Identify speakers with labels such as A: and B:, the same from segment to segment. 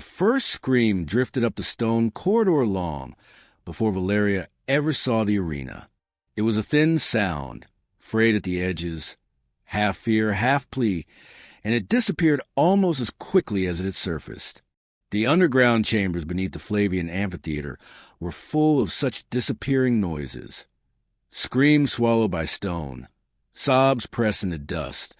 A: first scream drifted up the stone corridor long before Valeria ever saw the arena. It was a thin sound, frayed at the edges, half fear, half plea, and it disappeared almost as quickly as it had surfaced. The underground chambers beneath the Flavian amphitheater were full of such disappearing noises. Screams swallowed by stone, sobs pressed into dust,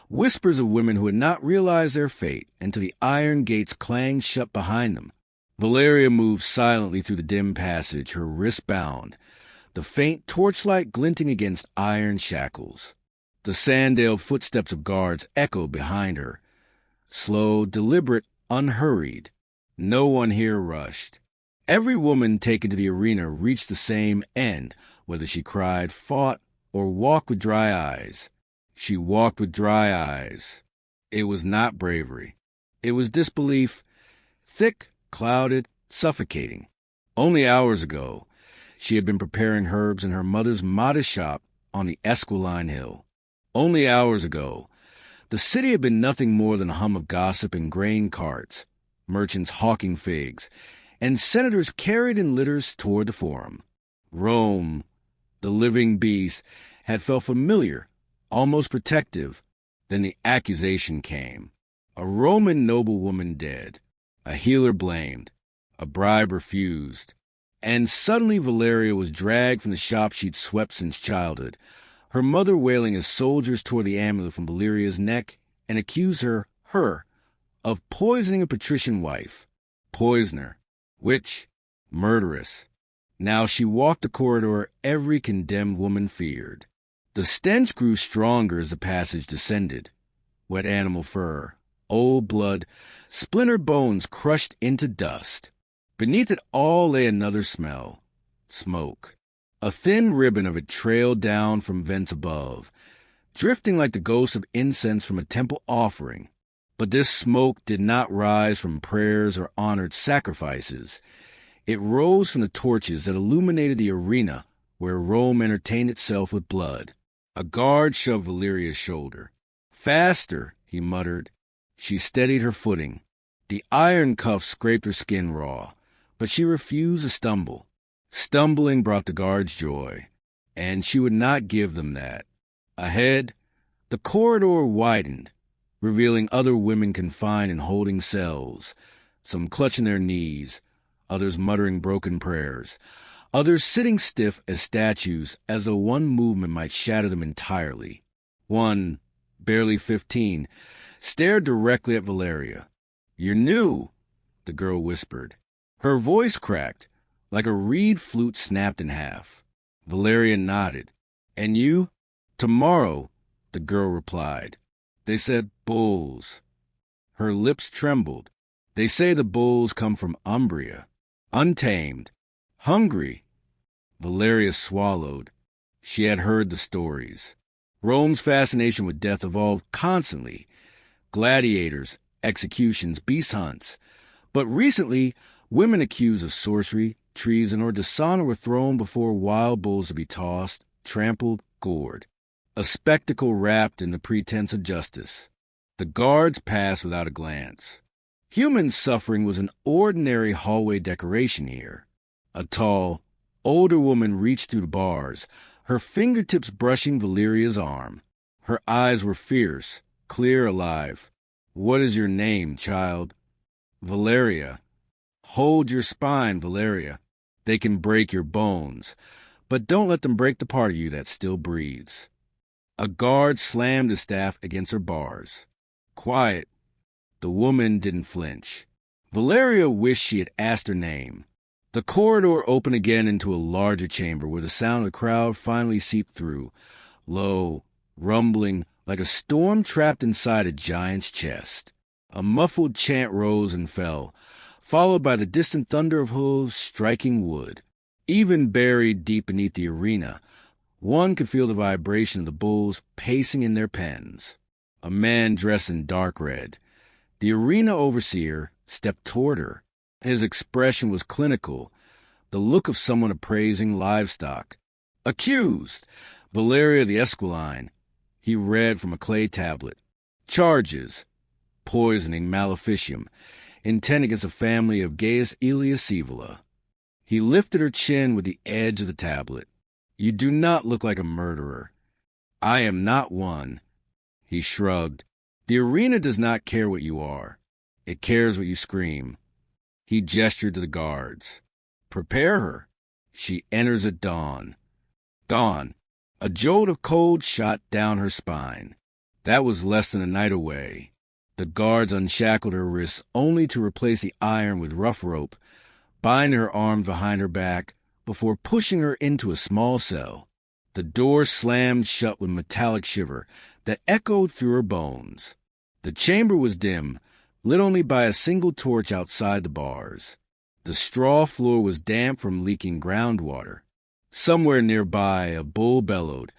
A: whispers of women who had not realized their fate until the iron gates clanged shut behind them. Valeria moved silently through the dim passage, her wrists bound, the faint torchlight glinting against iron shackles. The sandaled footsteps of guards echoed behind her. Slow, deliberate, unhurried. No one here rushed. Every woman taken to the arena reached the same end, whether she cried, fought, or walked with dry eyes. She walked with dry eyes. It was not bravery. It was disbelief, thick, clouded, suffocating. Only hours ago, she had been preparing herbs in her mother's modest shop on the Esquiline Hill. Only hours ago, the city had been nothing more than a hum of gossip and grain carts, merchants hawking figs, and senators carried in litters toward the forum. Rome, the living beast, had felt familiar, almost protective. Then the accusation came. A Roman noblewoman dead, a healer blamed, a bribe refused. And suddenly Valeria was dragged from the shop she'd swept since childhood, her mother wailing as soldiers tore the amulet from Valeria's neck and accused her, of poisoning a patrician wife. Poisoner, witch, murderess. Now she walked the corridor every condemned woman feared. The stench grew stronger as the passage descended. Wet animal fur, old blood, splintered bones crushed into dust. Beneath it all lay another smell. Smoke. A thin ribbon of it trailed down from vents above, drifting like the ghost of incense from a temple offering. But this smoke did not rise from prayers or honored sacrifices. It rose from the torches that illuminated the arena where Rome entertained itself with blood. A guard shoved Valeria's shoulder. "Faster," he muttered. She steadied her footing. The iron cuffs scraped her skin raw, but she refused to stumble. Stumbling brought the guards joy, and she would not give them that. Ahead, the corridor widened, revealing other women confined in holding cells, some clutching their knees, others muttering broken prayers, others sitting stiff as statues as though one movement might shatter them entirely. One, barely 15, stared directly at Valeria. "You're new," the girl whispered. Her voice cracked, like a reed flute snapped in half. Valeria nodded. "And you?" "Tomorrow," the girl replied. "They said bulls." Her lips trembled. "They say the bulls come from Umbria. Untamed. Hungry." Valeria swallowed. She had heard the stories. Rome's fascination with death evolved constantly. Gladiators, executions, beast hunts. But recently, women accused of sorcery, treason, or dishonor were thrown before wild bulls to be tossed, trampled, gored. A spectacle wrapped in the pretense of justice. The guards passed without a glance. Human suffering was an ordinary hallway decoration here. A tall, older woman reached through the bars, her fingertips brushing Valeria's arm. Her eyes were fierce, clear, alive. "What is your name, child?" "Valeria." "Hold your spine, Valeria. They can break your bones, but don't let them break the part of you that still breathes." A guard slammed his staff against her bars. "Quiet." The woman didn't flinch. Valeria wished she had asked her name. The corridor opened again into a larger chamber where the sound of the crowd finally seeped through, low, rumbling, like a storm trapped inside a giant's chest. A muffled chant rose and fell, followed by the distant thunder of hooves striking wood. Even buried deep beneath the arena, one could feel the vibration of the bulls pacing in their pens. A man dressed in dark red, the arena overseer, stepped toward her. His expression was clinical, the look of someone appraising livestock. "Accused! Valeria the Esquiline," he read from a clay tablet. "Charges: poisoning, maleficium, intent against a family of Gaius Aelia Scaevola. He lifted her chin with the edge of the tablet. "You do not look like a murderer." "I am not one." He shrugged. "The arena does not care what you are. It cares what you scream." He gestured to the guards. "Prepare her. She enters at dawn." Dawn. A jolt of cold shot down her spine. That was less than a night away. The guards unshackled her wrists only to replace the iron with rough rope, bind her arms behind her back before pushing her into a small cell. The door slammed shut with a metallic shiver that echoed through her bones. The chamber was dim, lit only by a single torch outside the bars. The straw floor was damp from leaking groundwater. Somewhere nearby, a bull bellowed,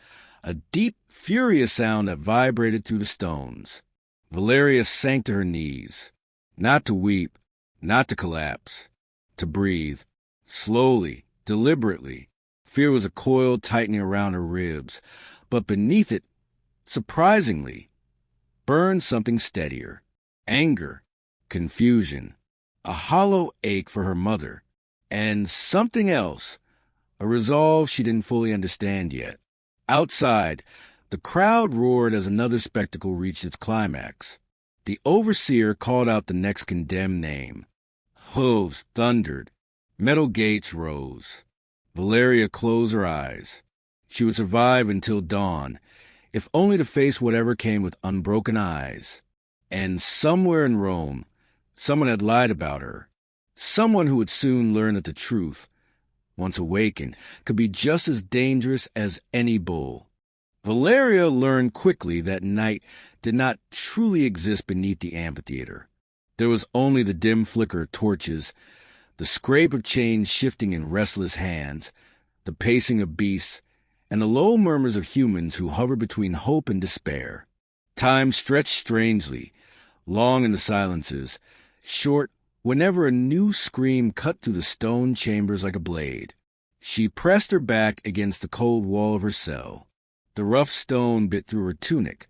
A: a deep, furious sound that vibrated through the stones. Valeria sank to her knees, not to weep, not to collapse, to breathe, slowly, deliberately. Fear was a coil tightening around her ribs, but beneath it, surprisingly, burned something steadier. Anger, confusion, a hollow ache for her mother, and something else, a resolve she didn't fully understand yet. Outside, the crowd roared as another spectacle reached its climax. The overseer called out the next condemned name. Hooves thundered. Metal gates rose. Valeria closed her eyes. She would survive until dawn, if only to face whatever came with unbroken eyes. And somewhere in Rome, someone had lied about her. Someone who would soon learn that the truth, once awakened, could be just as dangerous as any bull. Valeria learned quickly that night did not truly exist beneath the amphitheater. There was only the dim flicker of torches, the scrape of chains shifting in restless hands, the pacing of beasts, and the low murmurs of humans who hovered between hope and despair. Time stretched strangely, long in the silences, short whenever a new scream cut through the stone chambers like a blade. She pressed her back against the cold wall of her cell. The rough stone bit through her tunic,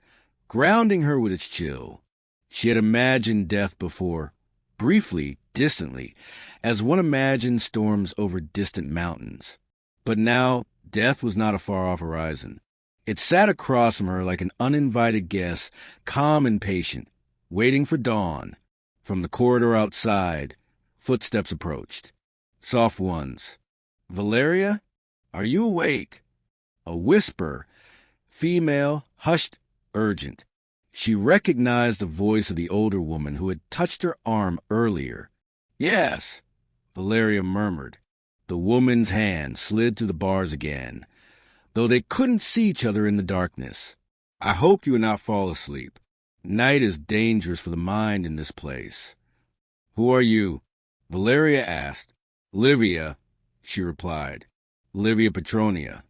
A: grounding her with its chill. She had imagined death before, briefly, distantly, as one imagines storms over distant mountains. But now, death was not a far-off horizon. It sat across from her like an uninvited guest, calm and patient, waiting for dawn. From the corridor outside, footsteps approached. Soft ones. "Valeria, are you awake?" A whisper, female, hushed, urgent. She recognized the voice of the older woman who had touched her arm earlier. "Yes," Valeria murmured. The woman's hand slid through the bars again, though they couldn't see each other in the darkness. "I hope you will not fall asleep. Night is dangerous for the mind in this place." "Who are you?" Valeria asked. "Livia," she replied. "Livia Petronia."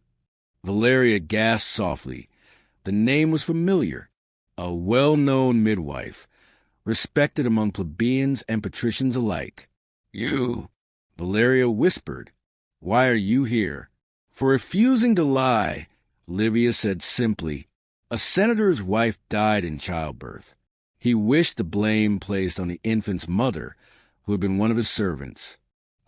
A: Valeria gasped softly. The name was familiar. A well-known midwife, respected among plebeians and patricians alike. "You," Valeria whispered. "Why are you here?" For refusing to lie, Livia said simply, "A senator's wife died in childbirth. He wished the blame placed on the infant's mother, who had been one of his servants.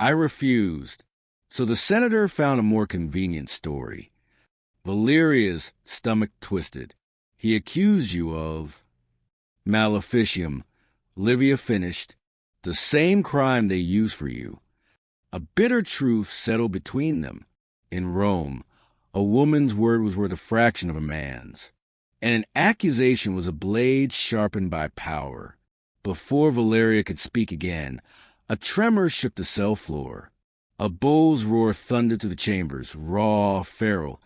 A: I refused, so the senator found a more convenient story." Valeria's stomach twisted. "He accused you of—" "Maleficium," Livia finished. "The same crime they used for you." A bitter truth settled between them. In Rome, a woman's word was worth a fraction of a man's. And an accusation was a blade sharpened by power. Before Valeria could speak again, a tremor shook the cell floor. A bull's roar thundered through the chambers, raw, feral,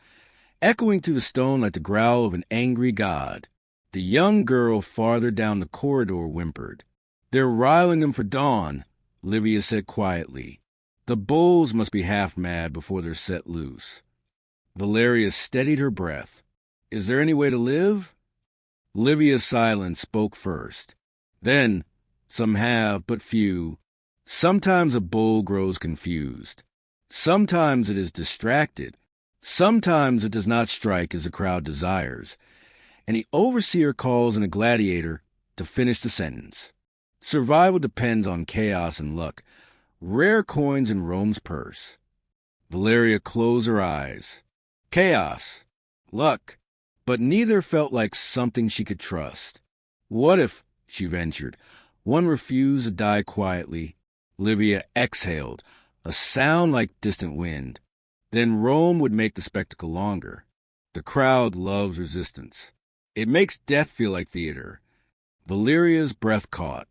A: echoing through the stone like the growl of an angry god. The young girl farther down the corridor whimpered. "They're riling them for dawn," Livia said quietly. "The bulls must be half mad before they're set loose." Valeria steadied her breath. "Is there any way to live?" Livia's silence spoke first. "Then, some have, but few. Sometimes a bull grows confused. Sometimes it is distracted. Sometimes it does not strike as the crowd desires. And the overseer calls in a gladiator to finish the sentence. Survival depends on chaos and luck. Rare coins in Rome's purse. Valeria closed her eyes. Chaos. Luck. But neither felt like something she could trust. What if, she ventured, one refused to die quietly? Livia exhaled, a sound like distant wind. Then Rome would make the spectacle longer. The crowd loves resistance. It makes death feel like theater. Valeria's breath caught.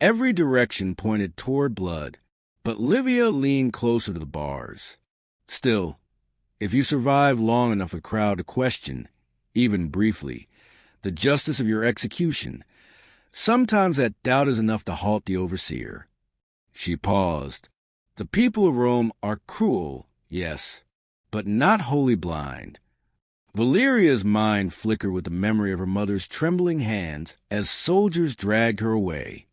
A: Every direction pointed toward blood, but Livia leaned closer to the bars. Still, if you survive long enough for the crowd to question, even briefly, the justice of your execution, sometimes that doubt is enough to halt the overseer. She paused. The people of Rome are cruel, yes, but not wholly blind. Valeria's mind flickered with the memory of her mother's trembling hands as soldiers dragged her away.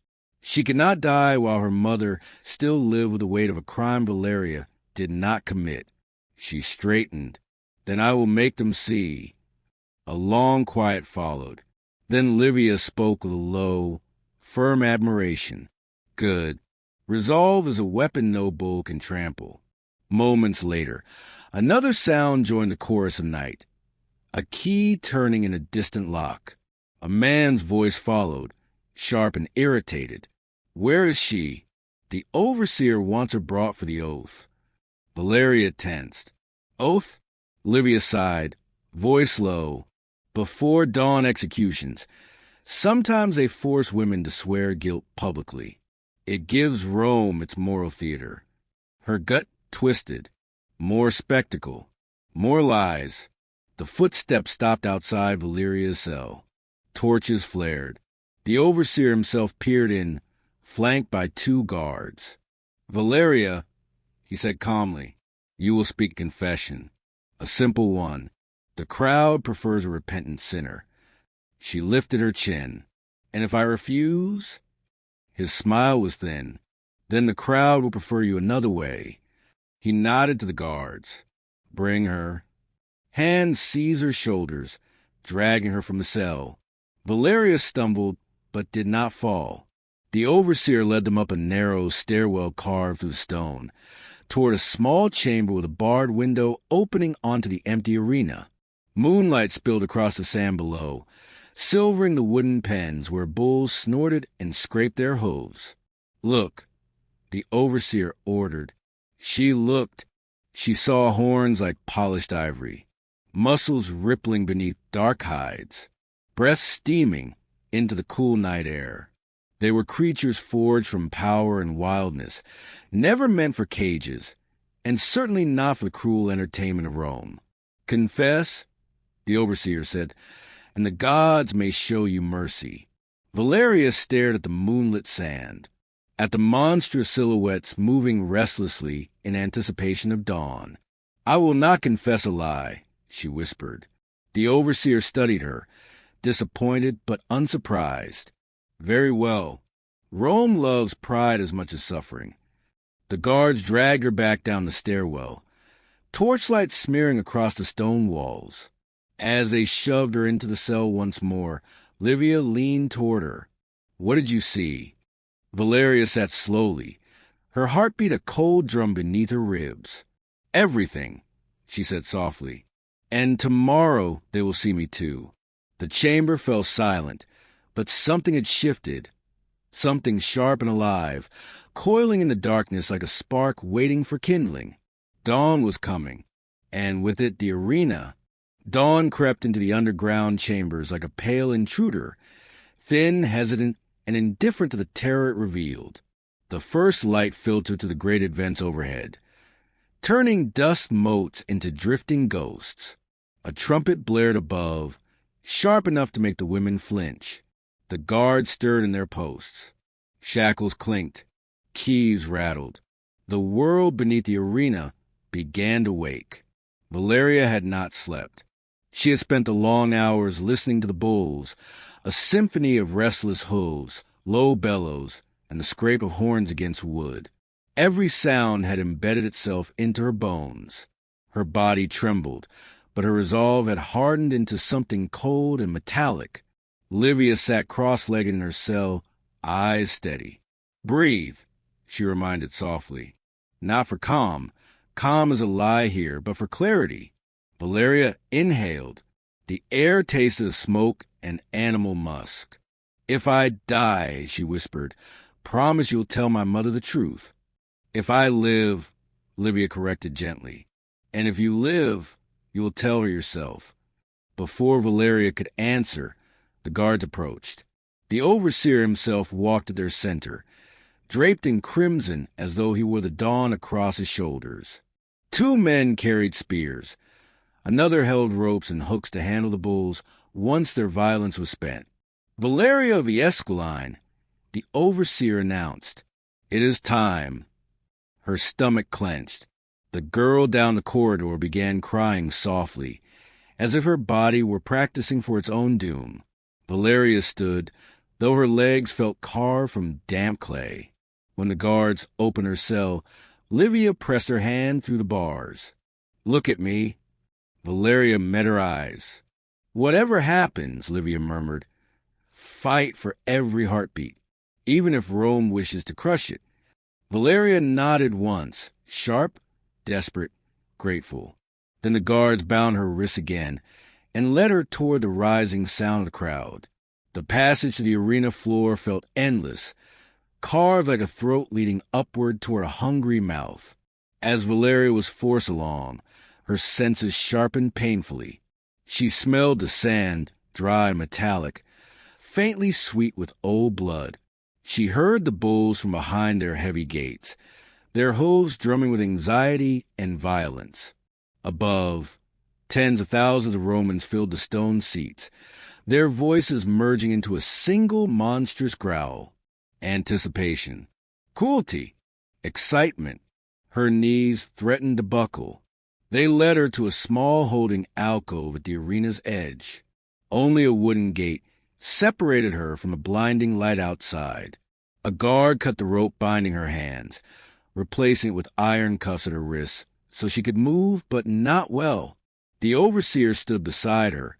A: She could not die while her mother still lived with the weight of a crime Valeria did not commit. She straightened. Then I will make them see. A long quiet followed. Then Livia spoke with a low, firm admiration. Good. Resolve is a weapon no bull can trample. Moments later, another sound joined the chorus of night. A key turning in a distant lock. A man's voice followed, sharp and irritated. Where is she? The overseer wants her brought for the oath. Valeria tensed. Oath? Livia sighed, voice low. Before dawn executions, sometimes they force women to swear guilt publicly. It gives Rome its moral theater. Her gut twisted. More spectacle. More lies. The footsteps stopped outside Valeria's cell. Torches flared. The overseer himself peered in, flanked by 2 guards. Valeria, he said calmly, you will speak confession. A simple one. The crowd prefers a repentant sinner. She lifted her chin. And if I refuse? His smile was thin. Then the crowd will prefer you another way. He nodded to the guards. Bring her. Hands seized her shoulders, dragging her from the cell. Valeria stumbled, but did not fall. The overseer led them up a narrow stairwell carved through stone, toward a small chamber with a barred window opening onto the empty arena. Moonlight spilled across the sand below, silvering the wooden pens where bulls snorted and scraped their hooves. Look, the overseer ordered. She looked. She saw horns like polished ivory, muscles rippling beneath dark hides, breath steaming into the cool night air. They were creatures forged from power and wildness, never meant for cages, and certainly not for the cruel entertainment of Rome. Confess, the overseer said, and the gods may show you mercy. Valeria stared at the moonlit sand, at the monstrous silhouettes moving restlessly in anticipation of dawn. I will not confess a lie, she whispered. The overseer studied her, disappointed but unsurprised. Very well. Rome loves pride as much as suffering. The guards dragged her back down the stairwell, torchlight smearing across the stone walls. As they shoved her into the cell once more, Livia leaned toward her. What did you see? Valeria sat slowly, her heartbeat a cold drum beneath her ribs. Everything, she said softly. And tomorrow they will see me too. The chamber fell silent, but something had shifted. Something sharp and alive, coiling in the darkness like a spark waiting for kindling. Dawn was coming, and with it the arena. Dawn crept into the underground chambers like a pale intruder, thin, hesitant, and indifferent to the terror it revealed. The first light filtered to the grated vents overhead, turning dust motes into drifting ghosts. A trumpet blared above, sharp enough to make the women flinch. The guards stirred in their posts. Shackles clinked. Keys rattled. The world beneath the arena began to wake. Valeria had not slept. She had spent the long hours listening to the bulls, a symphony of restless hooves, low bellows, and the scrape of horns against wood. Every sound had embedded itself into her bones. Her body trembled, but her resolve had hardened into something cold and metallic. Livia sat cross-legged in her cell, eyes steady. "Breathe," she reminded softly. "Not for calm. Calm is a lie here, but for clarity." Valeria inhaled. The air tasted of smoke and animal musk. "If I die," she whispered, "promise you'll tell my mother the truth." "If I live," Livia corrected gently. "And if you live, you will tell her yourself." Before Valeria could answer, the guards approached. The overseer himself walked at their center, draped in crimson as though he wore the dawn across his shoulders. 2 men carried spears. Another held ropes and hooks to handle the bulls once their violence was spent. "Valeria of the Esquiline," the overseer announced. "It is time." Her stomach clenched. The girl down the corridor began crying softly, as if her body were practicing for its own doom. Valeria stood, though her legs felt carved from damp clay. When the guards opened her cell, Livia pressed her hand through the bars. "Look at me." Valeria met her eyes. "Whatever happens," Livia murmured, "fight for every heartbeat, even if Rome wishes to crush it." Valeria nodded once, sharp, desperate, grateful. Then the guards bound her wrists again and led her toward the rising sound of the crowd. The passage to the arena floor felt endless, carved like a throat leading upward toward a hungry mouth. As Valeria was forced along, her senses sharpened painfully. She smelled the sand, dry and metallic, faintly sweet with old blood. She heard the bulls from behind their heavy gates, their hooves drumming with anxiety and violence. Above, tens of thousands of Romans filled the stone seats, their voices merging into a single monstrous growl. Anticipation, cruelty, excitement. Her knees threatened to buckle. They led her to a small holding alcove at the arena's edge. Only a wooden gate separated her from the blinding light outside. A guard cut the rope binding her hands, replacing it with iron cuffs at her wrists, so she could move, but not well. The overseer stood beside her,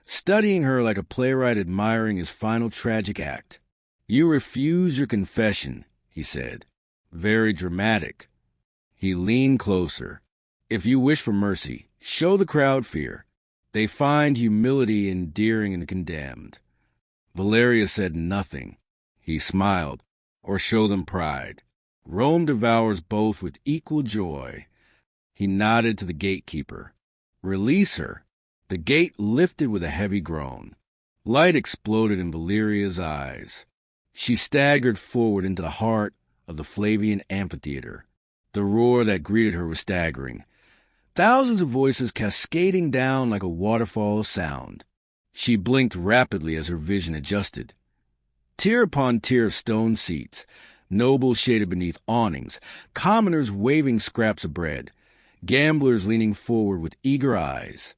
A: studying her like a playwright admiring his final tragic act. "You refuse your confession," he said. "Very dramatic." He leaned closer. "If you wish for mercy, show the crowd fear. They find humility endearing in the condemned." Valeria said nothing. He smiled. "Or show them pride. Rome devours both with equal joy." He nodded to the gatekeeper. "Release her." The gate lifted with a heavy groan. Light exploded in Valeria's eyes. She staggered forward into the heart of the Flavian amphitheater. The roar that greeted her was staggering, thousands of voices cascading down like a waterfall of sound. She blinked rapidly as her vision adjusted. Tier upon tier of stone seats, nobles shaded beneath awnings, commoners waving scraps of bread, gamblers leaning forward with eager eyes,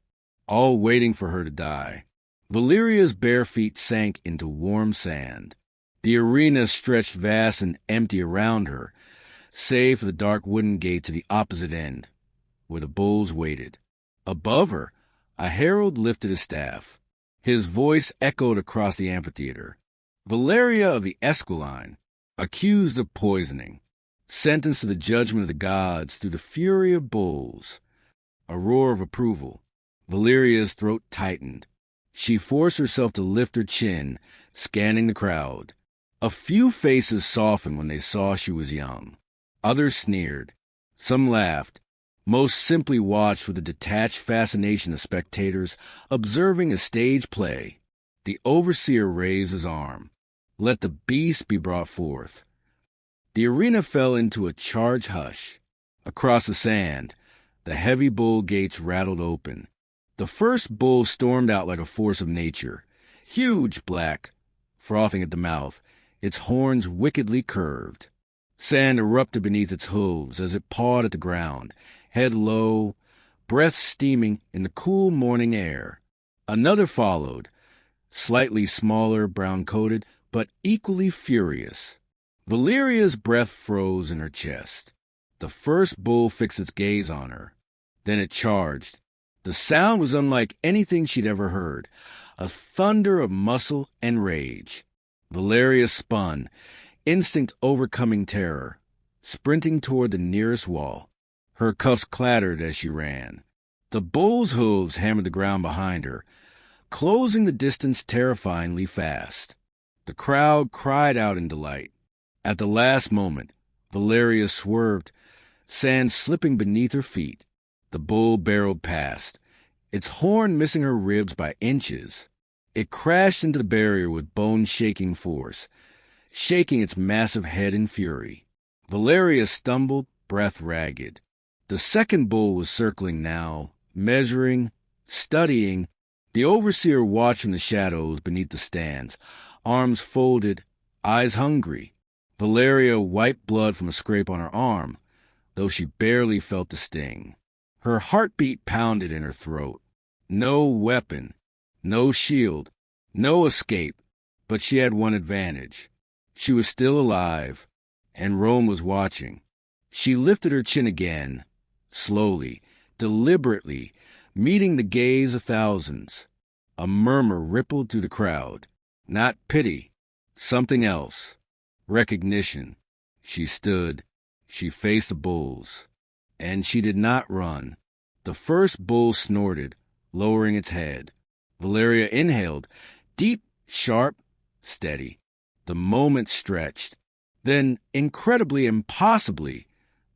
A: all waiting for her to die. Valeria's bare feet sank into warm sand. The arena stretched vast and empty around her, save for the dark wooden gate to the opposite end, where the bulls waited. Above her, a herald lifted his staff. His voice echoed across the amphitheater. "Valeria of the Esquiline, accused of poisoning, sentenced to the judgment of the gods through the fury of bulls." A roar of approval. Valeria's throat tightened. She forced herself to lift her chin, scanning the crowd. A few faces softened when they saw she was young. Others sneered. Some laughed. Most simply watched with the detached fascination of spectators observing a stage play. The overseer raised his arm. "Let the beast be brought forth." The arena fell into a charged hush. Across the sand, the heavy bull gates rattled open. The first bull stormed out like a force of nature, huge, black, frothing at the mouth, its horns wickedly curved. Sand erupted beneath its hooves as it pawed at the ground, head low, breath steaming in the cool morning air. Another followed, slightly smaller, brown-coated, but equally furious. Valeria's breath froze in her chest. The first bull fixed its gaze on her. Then it charged. The sound was unlike anything she'd ever heard, a thunder of muscle and rage. Valeria spun, instinct overcoming terror, sprinting toward the nearest wall. Her cuffs clattered as she ran. The bull's hooves hammered the ground behind her, closing the distance terrifyingly fast. The crowd cried out in delight. At the last moment, Valeria swerved, sand slipping beneath her feet. The bull barreled past, its horn missing her ribs by inches. It crashed into the barrier with bone-shaking force, shaking its massive head in fury. Valeria stumbled, breath ragged. The second bull was circling now, measuring, studying. The overseer watched from the shadows beneath the stands, arms folded, eyes hungry. Valeria wiped blood from a scrape on her arm, though she barely felt the sting. Her heartbeat pounded in her throat. No weapon, no shield, no escape, but she had one advantage. She was still alive, and Rome was watching. She lifted her chin again, slowly, deliberately, meeting the gaze of thousands. A murmur rippled through the crowd. Not pity, something else. Recognition. She stood. She faced the bulls. And she did not run. The first bull snorted, lowering its head. Valeria inhaled, deep, sharp, steady. The moment stretched. Then, incredibly, impossibly,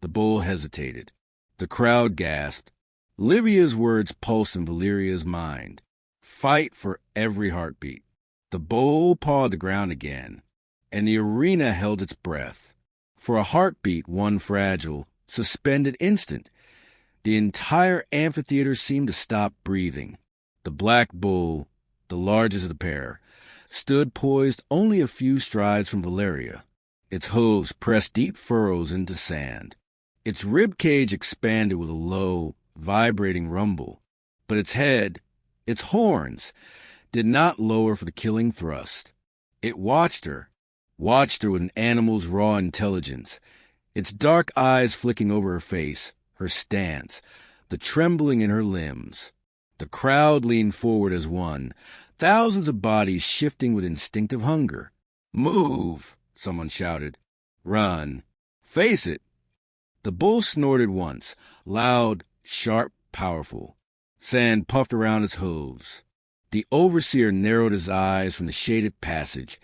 A: the bull hesitated. The crowd gasped. Livia's words pulsed in Valeria's mind. Fight for every heartbeat. The bull pawed the ground again, and the arena held its breath. For a heartbeat, one fragile, suspended instant, the entire amphitheater seemed to stop breathing. The black bull, the largest of the pair, stood poised only a few strides from Valeria. Its hooves pressed deep furrows into sand. Its rib cage expanded with a low, vibrating rumble, but its head, its horns, did not lower for the killing thrust. It watched her with an animal's raw intelligence, its dark eyes flicking over her face, her stance, the trembling in her limbs. The crowd leaned forward as one, thousands of bodies shifting with instinctive hunger. "Move!" someone shouted. "Run! Face it!" The bull snorted once, loud, sharp, powerful. Sand puffed around its hooves. The overseer narrowed his eyes from the shaded passage,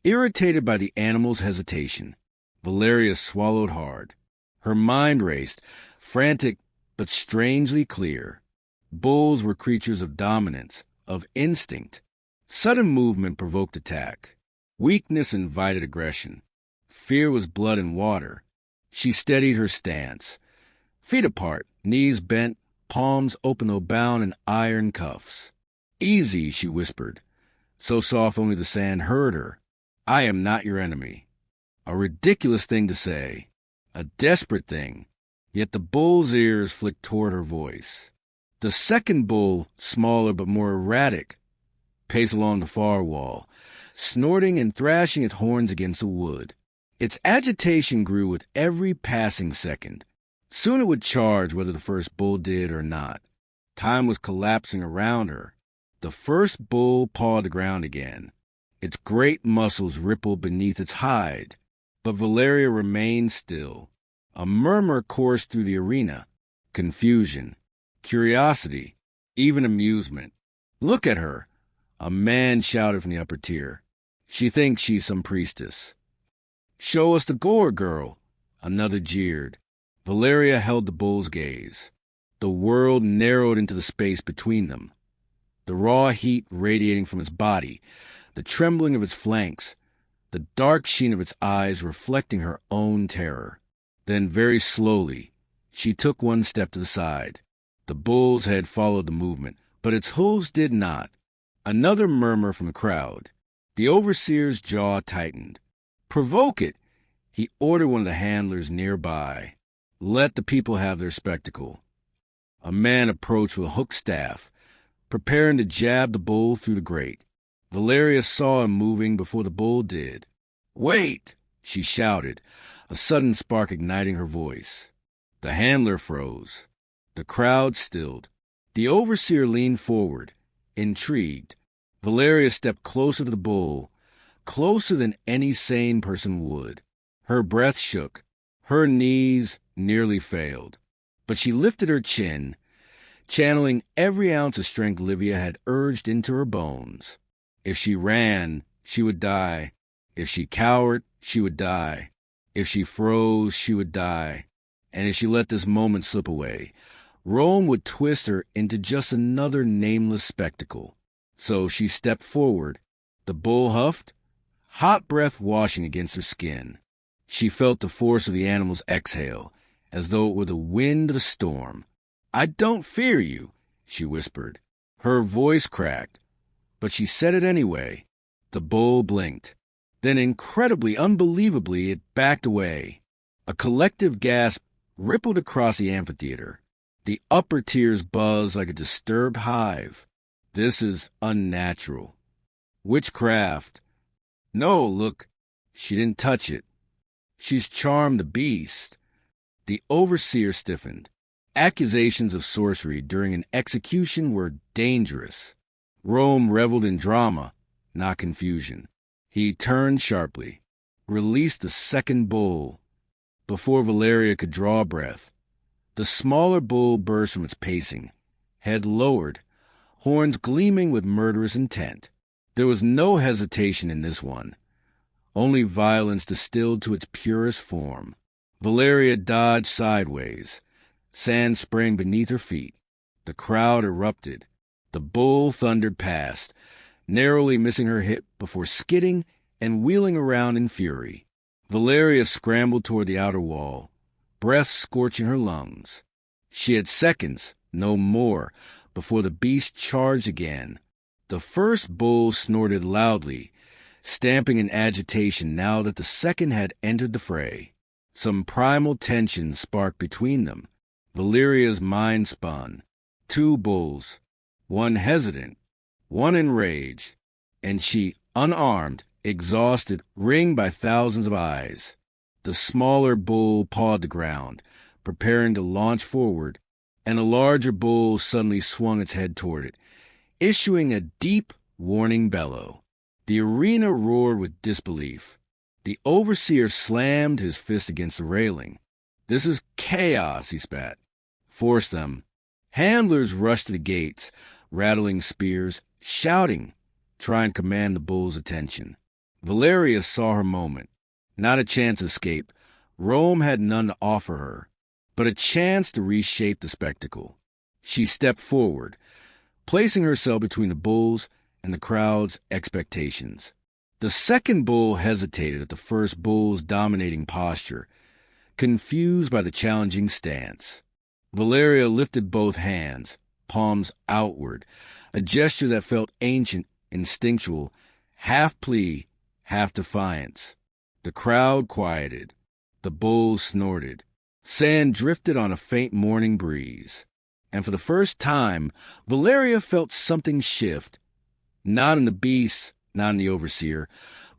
A: irritated by the animal's hesitation. Valeria swallowed hard. Her mind raced, frantic but strangely clear. Bulls were creatures of dominance, of instinct. Sudden movement provoked attack. Weakness invited aggression. Fear was blood and water. She steadied her stance. Feet apart, knees bent, palms open though bound in iron cuffs. "Easy," she whispered, so soft only the sand heard her. "I am not your enemy." A ridiculous thing to say. A desperate thing. Yet the bull's ears flicked toward her voice. The second bull, smaller but more erratic, paced along the far wall, snorting and thrashing its horns against the wood. Its agitation grew with every passing second. Soon it would charge whether the first bull did or not. Time was collapsing around her. The first bull pawed the ground again. Its great muscles rippled beneath its hide. But Valeria remained still. A murmur coursed through the arena. Confusion, curiosity, even amusement. "Look at her!" a man shouted from the upper tier. "She thinks she's some priestess." "Show us the gore, girl," another jeered. Valeria held the bull's gaze. The world narrowed into the space between them. The raw heat radiating from its body, the trembling of its flanks, the dark sheen of its eyes reflecting her own terror. Then, very slowly, she took one step to the side. The bull's head followed the movement, but its hooves did not. Another murmur from the crowd. The overseer's jaw tightened. "Provoke it!" He ordered one of the handlers nearby. "Let the people have their spectacle." A man approached with a hooked staff, preparing to jab the bull through the grate. Valeria saw him moving before the bull did. "Wait!" she shouted, a sudden spark igniting her voice. The handler froze. The crowd stilled. The overseer leaned forward, intrigued. Valeria stepped closer to the bull, closer than any sane person would. Her breath shook. Her knees nearly failed. But she lifted her chin, channeling every ounce of strength Livia had urged into her bones. If she ran, she would die. If she cowered, she would die. If she froze, she would die. And if she let this moment slip away, Rome would twist her into just another nameless spectacle. So she stepped forward. The bull huffed, hot breath washing against her skin. She felt the force of the animal's exhale, as though it were the wind of the storm. "I don't fear you," she whispered. Her voice cracked, but she said it anyway. The bull blinked. Then, incredibly, unbelievably, it backed away. A collective gasp rippled across the amphitheater. The upper tiers buzzed like a disturbed hive. This is unnatural. Witchcraft. No, look, she didn't touch it. She's charmed the beast. The overseer stiffened. Accusations of sorcery during an execution were dangerous. Rome reveled in drama, not confusion. He turned sharply, released the second bull. Before Valeria could draw breath, the smaller bull burst from its pacing, head lowered, horns gleaming with murderous intent. There was no hesitation in this one, only violence distilled to its purest form. Valeria dodged sideways. Sand sprang beneath her feet. The crowd erupted. The bull thundered past, narrowly missing her hip before skidding and wheeling around in fury. Valeria scrambled toward the outer wall, breath scorching her lungs. She had seconds, no more, before the beast charged again. The first bull snorted loudly, stamping in agitation now that the second had entered the fray. Some primal tension sparked between them. Valeria's mind spun. Two bulls, one hesitant, one enraged, and she, unarmed, exhausted, ringed by thousands of eyes. The smaller bull pawed the ground, preparing to launch forward, and a larger bull suddenly swung its head toward it, issuing a deep, warning bellow. The arena roared with disbelief. The overseer slammed his fist against the railing. "This is chaos," he spat. "Force them." Handlers rushed to the gates, rattling spears, shouting, trying to command the bull's attention. Valeria saw her moment. Not a chance to escape. Rome had none to offer her, but a chance to reshape the spectacle. She stepped forward, placing herself between the bulls and the crowd's expectations. The second bull hesitated at the first bull's dominating posture, confused by the challenging stance. Valeria lifted both hands, palms outward, a gesture that felt ancient, instinctual, half plea, half defiance. The crowd quieted. The bulls snorted. Sand drifted on a faint morning breeze. And for the first time, Valeria felt something shift. Not in the beast, not in the overseer,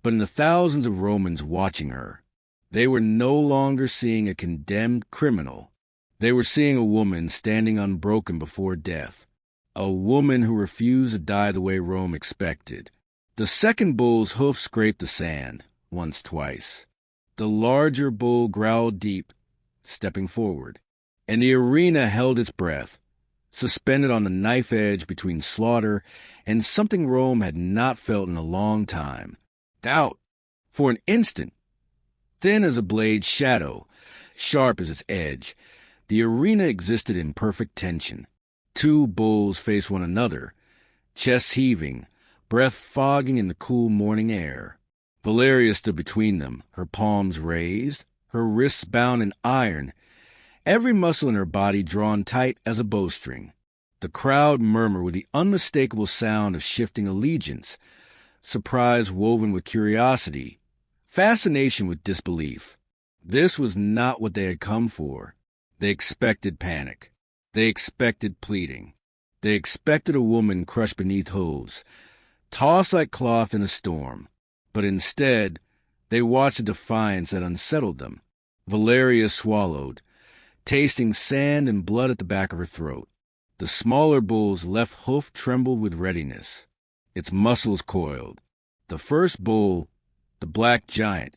A: but in the thousands of Romans watching her. They were no longer seeing a condemned criminal. They were seeing a woman standing unbroken before death. A woman who refused to die the way Rome expected. The second bull's hoof scraped the sand, once, twice. The larger bull growled deep, stepping forward. And the arena held its breath, suspended on the knife edge between slaughter and something Rome had not felt in a long time. Doubt. For an instant. Thin as a blade's shadow, sharp as its edge, the arena existed in perfect tension. Two bulls faced one another, chests heaving, breath fogging in the cool morning air. Valeria stood between them, her palms raised, her wrists bound in iron, every muscle in her body drawn tight as a bowstring. The crowd murmured with the unmistakable sound of shifting allegiance, surprise woven with curiosity, fascination with disbelief. This was not what they had come for. They expected panic. They expected pleading. They expected a woman crushed beneath hooves, tossed like cloth in a storm. But instead, they watched a defiance that unsettled them. Valeria swallowed, tasting sand and blood at the back of her throat. The smaller bull's left hoof trembled with readiness. Its muscles coiled. The first bull, The black giant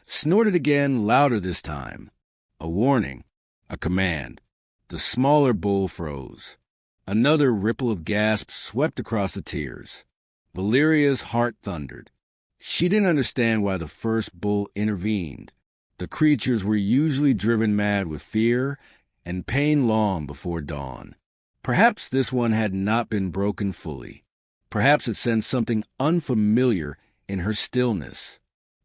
A: snorted again, louder this time. A warning, a command. The smaller bull froze. Another ripple of gasps swept across the tiers. Valeria's heart thundered. She didn't understand why the first bull intervened. The creatures were usually driven mad with fear and pain long before dawn. Perhaps this one had not been broken fully. Perhaps it sensed something unfamiliar in her stillness.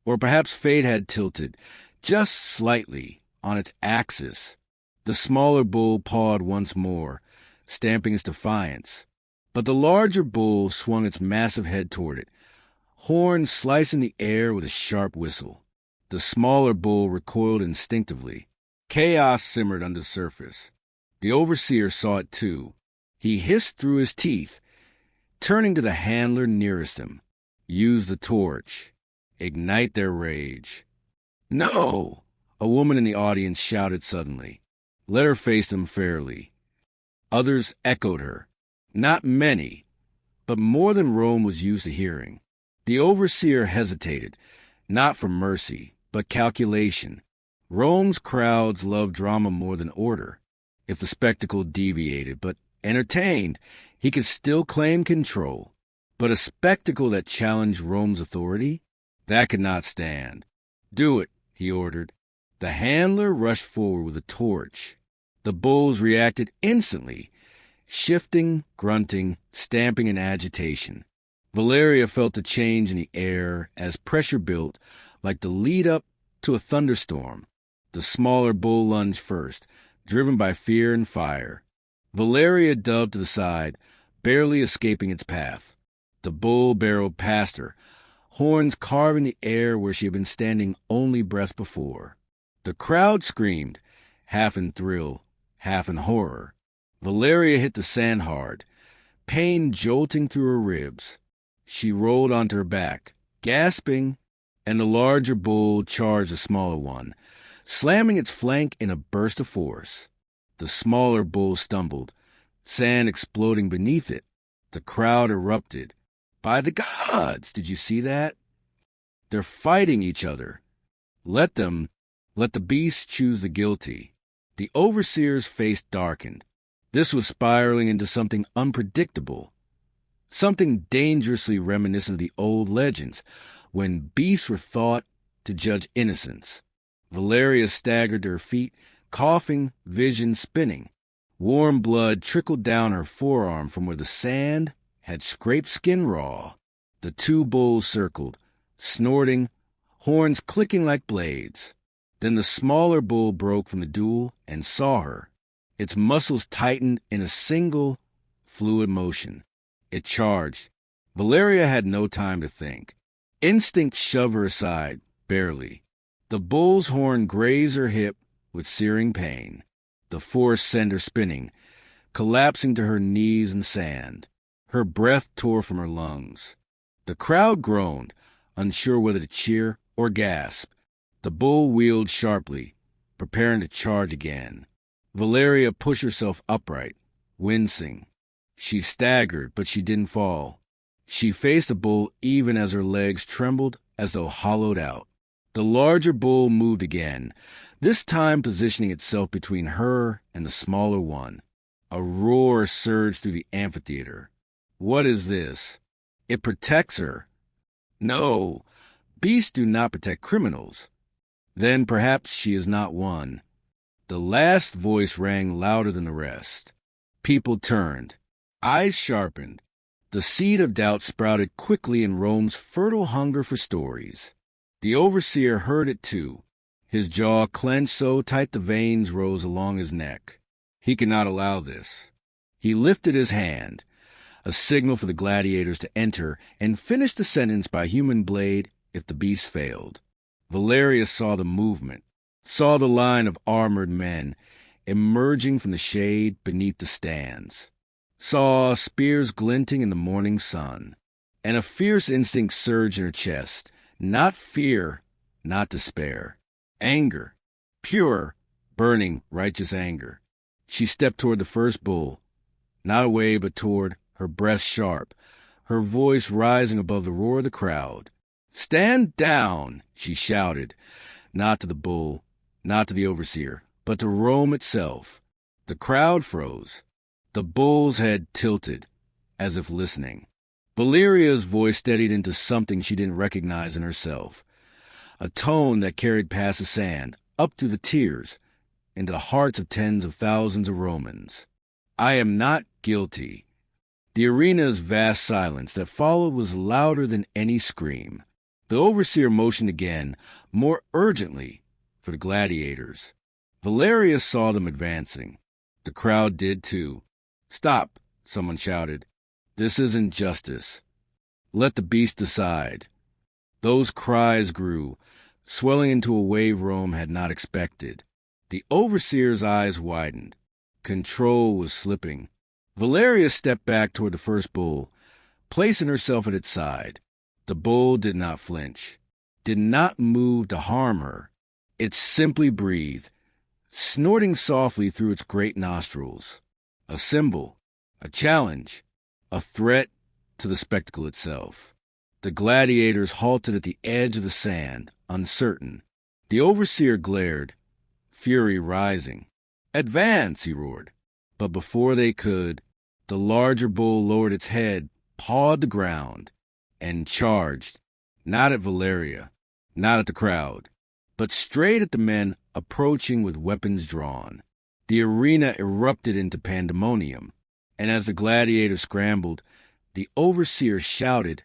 A: Or perhaps fate had tilted, just slightly, on its axis. The smaller bull pawed once more, stamping its defiance. But the larger bull swung its massive head toward it, horns slicing the air with a sharp whistle. The smaller bull recoiled instinctively. Chaos simmered under the surface. The overseer saw it too. He hissed through his teeth, turning to the handler nearest him. Use the torch. Ignite their rage. No! A woman in the audience shouted suddenly. Let her face them fairly. Others echoed her. Not many, but more than Rome was used to hearing. The overseer hesitated, not for mercy, but calculation. Rome's crowds loved drama more than order. If the spectacle deviated, but entertained, he could still claim control. But a spectacle that challenged Rome's authority? That could not stand. Do it, he ordered. The handler rushed forward with a torch. The bulls reacted instantly, shifting, grunting, stamping in agitation. Valeria felt the change in the air as pressure built, like the lead-up to a thunderstorm. The smaller bull lunged first, driven by fear and fire. Valeria dove to the side, barely escaping its path. The bull barreled past her, horns carving the air where she had been standing only breaths before. The crowd screamed, half in thrill, half in horror. Valeria hit the sand hard, pain jolting through her ribs. She rolled onto her back, gasping, and the larger bull charged the smaller one, slamming its flank in a burst of force. The smaller bull stumbled, sand exploding beneath it. The crowd erupted. By the gods, did you see that? They're fighting each other. Let them. Let the beasts choose the guilty. The overseer's face darkened. This was spiraling into something unpredictable, something dangerously reminiscent of the old legends, when beasts were thought to judge innocence. Valeria staggered to her feet, coughing, vision spinning. Warm blood trickled down her forearm from where the sand had scraped skin raw. The two bulls circled, snorting, horns clicking like blades. Then the smaller bull broke from the duel and saw her. Its muscles tightened in a single, fluid motion. It charged. Valeria had no time to think. Instinct shoved her aside, barely. The bull's horn grazed her hip with searing pain. The force sent her spinning, collapsing to her knees in sand. Her breath tore from her lungs. The crowd groaned, unsure whether to cheer or gasp. The bull wheeled sharply, preparing to charge again. Valeria pushed herself upright, wincing. She staggered, but she didn't fall. She faced the bull even as her legs trembled as though hollowed out. The larger bull moved again, this time positioning itself between her and the smaller one. A roar surged through the amphitheater. What is this? It protects her. No, beasts do not protect criminals. Then perhaps she is not one. The last voice rang louder than the rest. People turned, eyes sharpened. The seed of doubt sprouted quickly in Rome's fertile hunger for stories. The overseer heard it too. His jaw clenched so tight the veins rose along his neck. He could not allow this. He lifted his hand, a signal for the gladiators to enter, and finished the sentence by human blade if the beast failed. Valeria saw the movement, saw the line of armored men emerging from the shade beneath the stands, saw spears glinting in the morning sun, and a fierce instinct surged in her chest, not fear, not despair, anger, pure, burning, righteous anger. She stepped toward the first bull, not away but toward, her breath sharp, her voice rising above the roar of the crowd. "Stand down!" she shouted, not to the bull, not to the overseer, but to Rome itself. The crowd froze. The bull's head tilted, as if listening. Valeria's voice steadied into something she didn't recognize in herself, a tone that carried past the sand, up through the tears, into the hearts of tens of thousands of Romans. "I am not guilty." The arena's vast silence that followed was louder than any scream. The overseer motioned again, more urgently, for the gladiators. Valeria saw them advancing. The crowd did too. "Stop," someone shouted. "This isn't justice. Let the beast decide." Those cries grew, swelling into a wave Rome had not expected. The overseer's eyes widened. Control was slipping. Valeria stepped back toward the first bull, placing herself at its side. The bull did not flinch, did not move to harm her. It simply breathed, snorting softly through its great nostrils. A symbol, a challenge, a threat to the spectacle itself. The gladiators halted at the edge of the sand, uncertain. The overseer glared, fury rising. "Advance!" he roared. But before they could, the larger bull lowered its head, pawed the ground, and charged, not at Valeria, not at the crowd, but straight at the men approaching with weapons drawn. The arena erupted into pandemonium, and as the gladiators scrambled, the overseer shouted,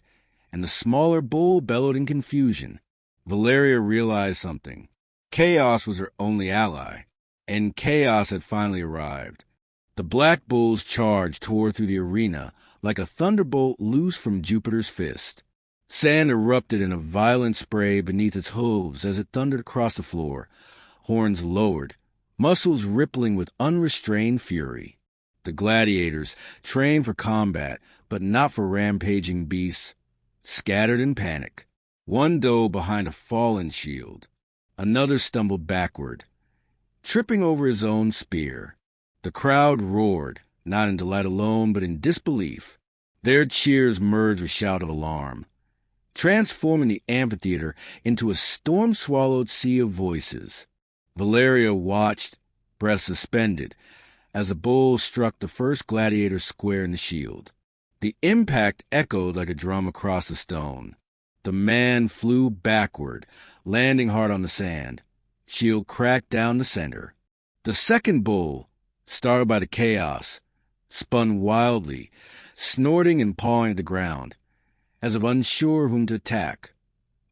A: and the smaller bull bellowed in confusion. Valeria realized something. Chaos was her only ally, and chaos had finally arrived. The black bull's charge tore through the arena like a thunderbolt loose from Jupiter's fist. Sand erupted in a violent spray beneath its hooves as it thundered across the floor, horns lowered, muscles rippling with unrestrained fury. The gladiators, trained for combat, but not for rampaging beasts, scattered in panic. One dove behind a fallen shield. Another stumbled backward, tripping over his own spear. The crowd roared, not in delight alone, but in disbelief. Their cheers merged with shout of alarm, transforming the amphitheater into a storm-swallowed sea of voices. Valeria watched, breath suspended, as the bull struck the first gladiator square in the shield. The impact echoed like a drum across the stone. The man flew backward, landing hard on the sand. Shield cracked down the center. The second bull, startled by the chaos, spun wildly, snorting and pawing at the ground, as if unsure whom to attack.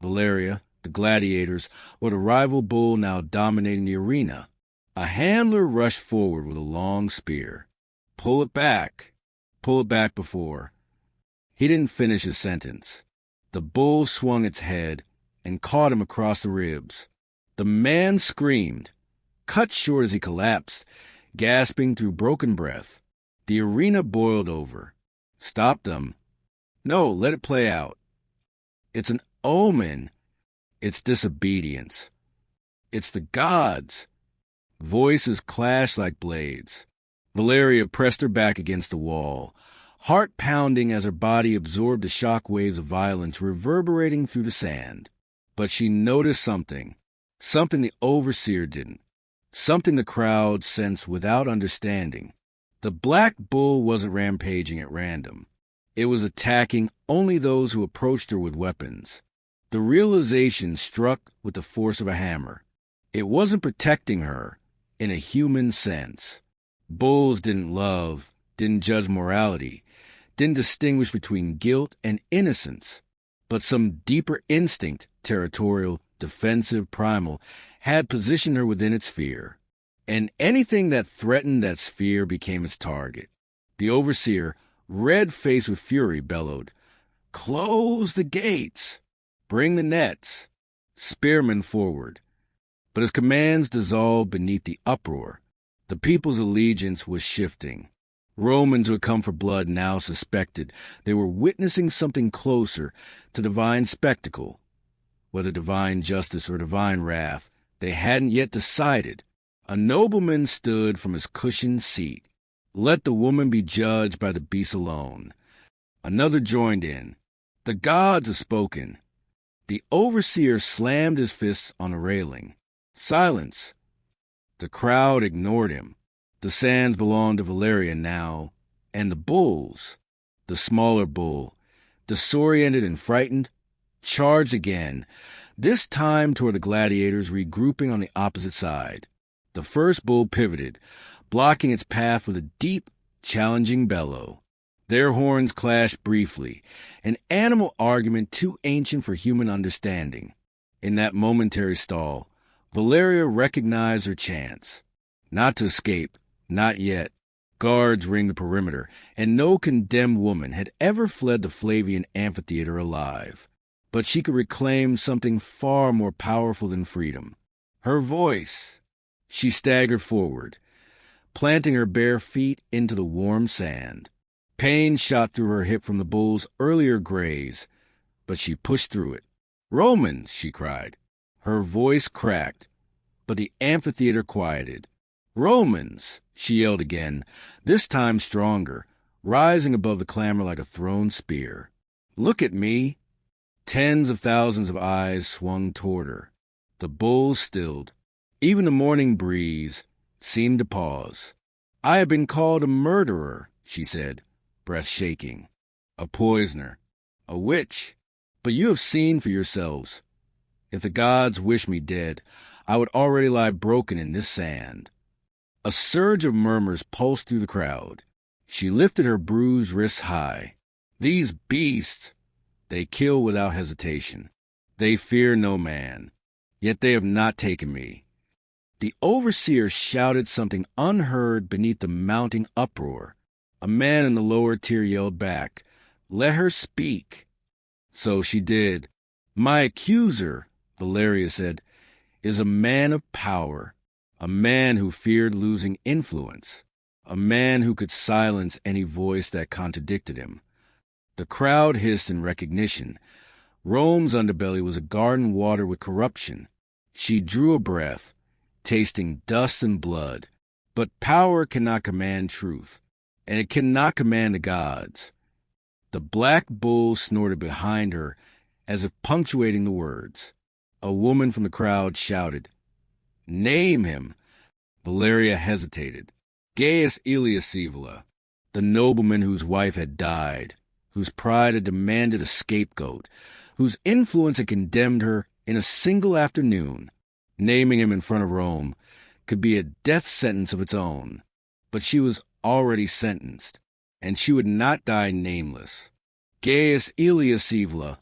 A: Valeria, the gladiators, or the rival bull now dominating the arena. A handler rushed forward with a long spear. Pull it back before. He didn't finish his sentence. The bull swung its head and caught him across the ribs. The man screamed, cut short as he collapsed, gasping through broken breath. The arena boiled over. Stop them. No, let it play out. It's an omen. It's disobedience. It's the gods. Voices clashed like blades. Valeria pressed her back against the wall, heart pounding as her body absorbed the shock waves of violence reverberating through the sand. But she noticed something the overseer didn't, something the crowd sensed without understanding. The black bull wasn't rampaging at random. It was attacking only those who approached her with weapons. The realization struck with the force of a hammer. It wasn't protecting her in a human sense. Bulls didn't love, didn't judge morality, didn't distinguish between guilt and innocence. But some deeper instinct, territorial, defensive, primal, had positioned her within its sphere. And anything that threatened that sphere became its target. The overseer, red-faced with fury, bellowed, "Close the gates! Bring the nets!" Spearmen forward. But his commands dissolved beneath the uproar. The people's allegiance was shifting. Romans who had come for blood now suspected they were witnessing something closer to divine spectacle. Whether divine justice or divine wrath, they hadn't yet decided. A nobleman stood from his cushioned seat. Let the woman be judged by the beast alone. Another joined in. The gods have spoken. The overseer slammed his fists on the railing. Silence. The crowd ignored him. The sands belonged to Valeria now, and the bulls, the smaller bull, disoriented and frightened, charged again, this time toward the gladiators regrouping on the opposite side. The first bull pivoted, blocking its path with a deep, challenging bellow. Their horns clashed briefly, an animal argument too ancient for human understanding. In that momentary stall, Valeria recognized her chance. Not to escape, not yet. Guards ringed the perimeter, and no condemned woman had ever fled the Flavian amphitheater alive. But she could reclaim something far more powerful than freedom. Her voice. She staggered forward, planting her bare feet into the warm sand. Pain shot through her hip from the bull's earlier graze, but she pushed through it. "Romans!" she cried. Her voice cracked, but the amphitheater quieted. "Romans!" she yelled again, this time stronger, rising above the clamor like a thrown spear. "Look at me!" Tens of thousands of eyes swung toward her. The bulls stilled. Even the morning breeze seemed to pause. "I have been called a murderer," she said, breath shaking. "A poisoner. A witch. But you have seen for yourselves. If the gods wish me dead, I would already lie broken in this sand." A surge of murmurs pulsed through the crowd. She lifted her bruised wrists high. "These beasts! They kill without hesitation. They fear no man. Yet they have not taken me." The overseer shouted something unheard beneath the mounting uproar. A man in the lower tier yelled back, "Let her speak." So she did. "My accuser," Valeria said, "is a man of power, a man who feared losing influence, a man who could silence any voice that contradicted him." The crowd hissed in recognition. Rome's underbelly was a garden watered with corruption. She drew a breath, tasting dust and blood. But power cannot command truth, and it cannot command the gods. The black bull snorted behind her, as if punctuating the words. A woman from the crowd shouted, "Name him!" Valeria hesitated. Gaius Iliasivula, the nobleman whose wife had died, whose pride had demanded a scapegoat, whose influence had condemned her in a single afternoon. Naming him in front of Rome could be a death sentence of its own. But she was already sentenced, and she would not die nameless. Gaius Iliasivula,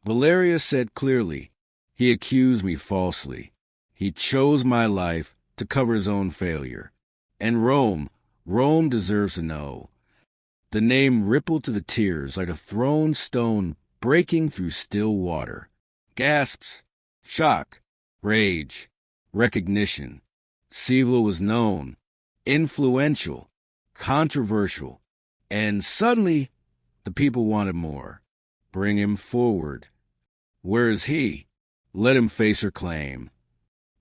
A: Valeria said clearly, "He accused me falsely. He chose my life to cover his own failure. And Rome deserves to know." The name rippled to the tears like a thrown stone breaking through still water. Gasps, shock, rage, recognition. Sivula was known, influential, controversial, and suddenly the people wanted more. Bring him forward. Where is he? Let him face her claim.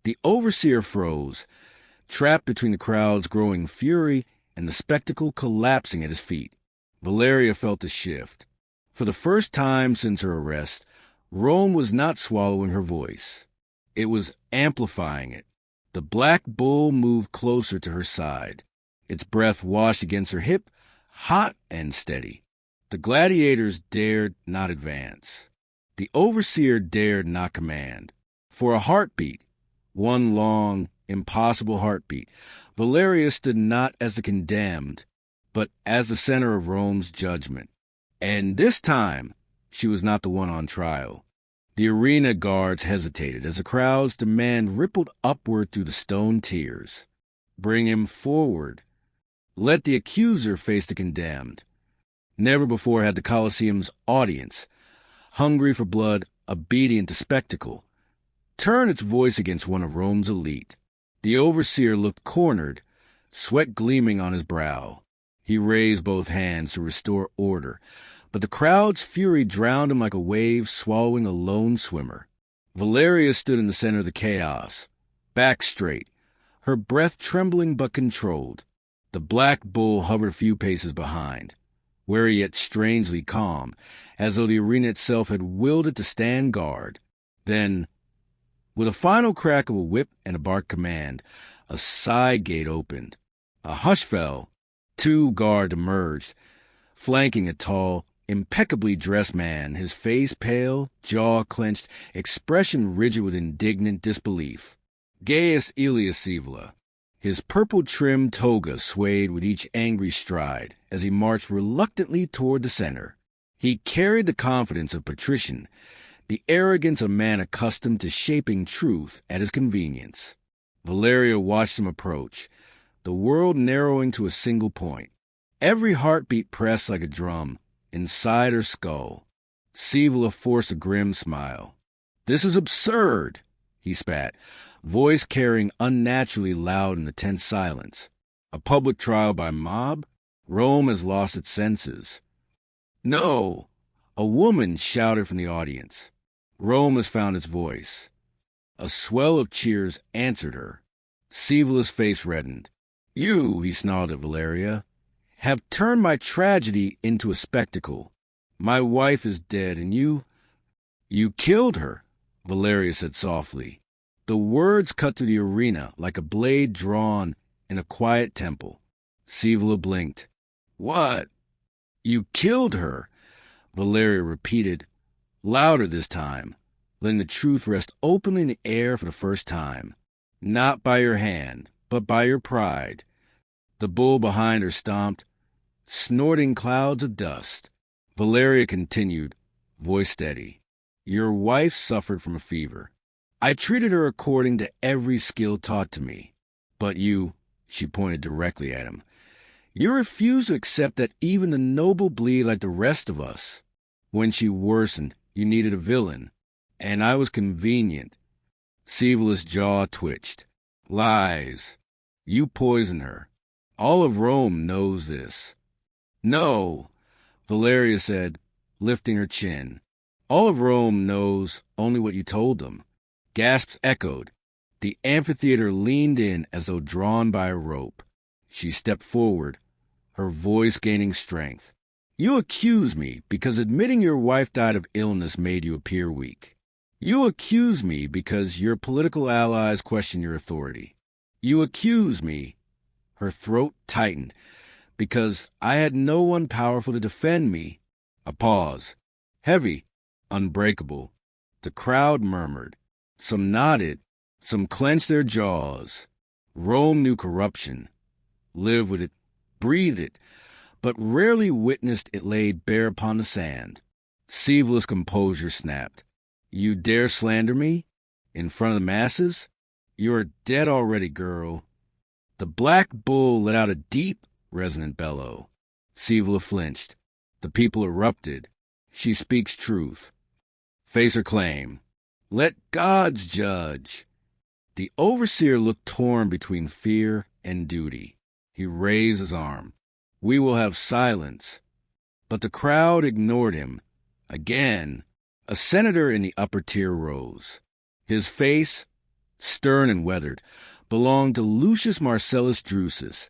A: The overseer froze, trapped between the crowd's growing fury and the spectacle collapsing at his feet. Valeria felt a shift. For the first time since her arrest, Rome was not swallowing her voice. It was amplifying it. The black bull moved closer to her side. Its breath washed against her hip, hot and steady. The gladiators dared not advance. The overseer dared not command. For a heartbeat, one long, impossible heartbeat, Valeria stood not as the condemned, but as the center of Rome's judgment. And this time, she was not the one on trial. The arena guards hesitated as the crowd's demand rippled upward through the stone tiers. Bring him forward. Let the accuser face the condemned. Never before had the Colosseum's audience, hungry for blood, obedient to spectacle, turned its voice against one of Rome's elite. The overseer looked cornered, sweat gleaming on his brow. He raised both hands to restore order, but the crowd's fury drowned him like a wave swallowing a lone swimmer. Valeria stood in the center of the chaos, back straight, her breath trembling but controlled. The black bull hovered a few paces behind, wary yet strangely calm, as though the arena itself had willed it to stand guard. Then, with a final crack of a whip and a bark command, a side gate opened. A hush fell. 2 guards emerged, flanking a tall, impeccably dressed man, his face pale, jaw clenched, expression rigid with indignant disbelief. Gaius Iliasivla. His purple-trimmed toga swayed with each angry stride as he marched reluctantly toward the center. He carried the confidence of patrician, the arrogance of a man accustomed to shaping truth at his convenience. Valeria watched him approach, the world narrowing to a single point. Every heartbeat pressed like a drum inside her skull. Sivela forced a grim smile. "This is absurd," he spat, voice carrying unnaturally loud in the tense silence. "A public trial by mob? Rome has lost its senses." "No!" A woman shouted from the audience. "Rome has found its voice." A swell of cheers answered her. Sivela's face reddened. "You," he snarled at Valeria, "have turned my tragedy into a spectacle. My wife is dead, and you killed her," Valeria said softly. The words cut through the arena like a blade drawn in a quiet temple. Sivela blinked. "What?" "You killed her," Valeria repeated, louder this time, letting the truth rest openly in the air for the first time. "Not by your hand, but by your pride." The bull behind her stomped, snorting clouds of dust. Valeria continued, voice steady. "Your wife suffered from a fever. I treated her according to every skill taught to me. But you," she pointed directly at him, "you refused to accept that even the noble bleed like the rest of us. When she worsened, you needed a villain, and I was convenient." Sivela's jaw twitched. "Lies. You poisoned her. All of Rome knows this." "No," Valeria said, lifting her chin. "All of Rome knows only what you told them." Gasps echoed. The amphitheater leaned in as though drawn by a rope. She stepped forward, her voice gaining strength. "You accuse me because admitting your wife died of illness made you appear weak. You accuse me because your political allies question your authority. You accuse me," her throat tightened, "because I had no one powerful to defend me." A pause. Heavy, unbreakable. The crowd murmured. Some nodded, some clenched their jaws. Rome knew corruption, lived with it, breathed it, but rarely witnessed it laid bare upon the sand. Sivela's composure snapped. "You dare slander me? In front of the masses? You're dead already, girl." The black bull let out a deep, resonant bellow. Sivela flinched. The people erupted. "She speaks truth. Face her claim. Let gods judge." The overseer looked torn between fear and duty. He raised his arm. "We will have silence." But the crowd ignored him. Again, a senator in the upper tier rose. His face, stern and weathered, belonged to Lucius Marcellus Drusus,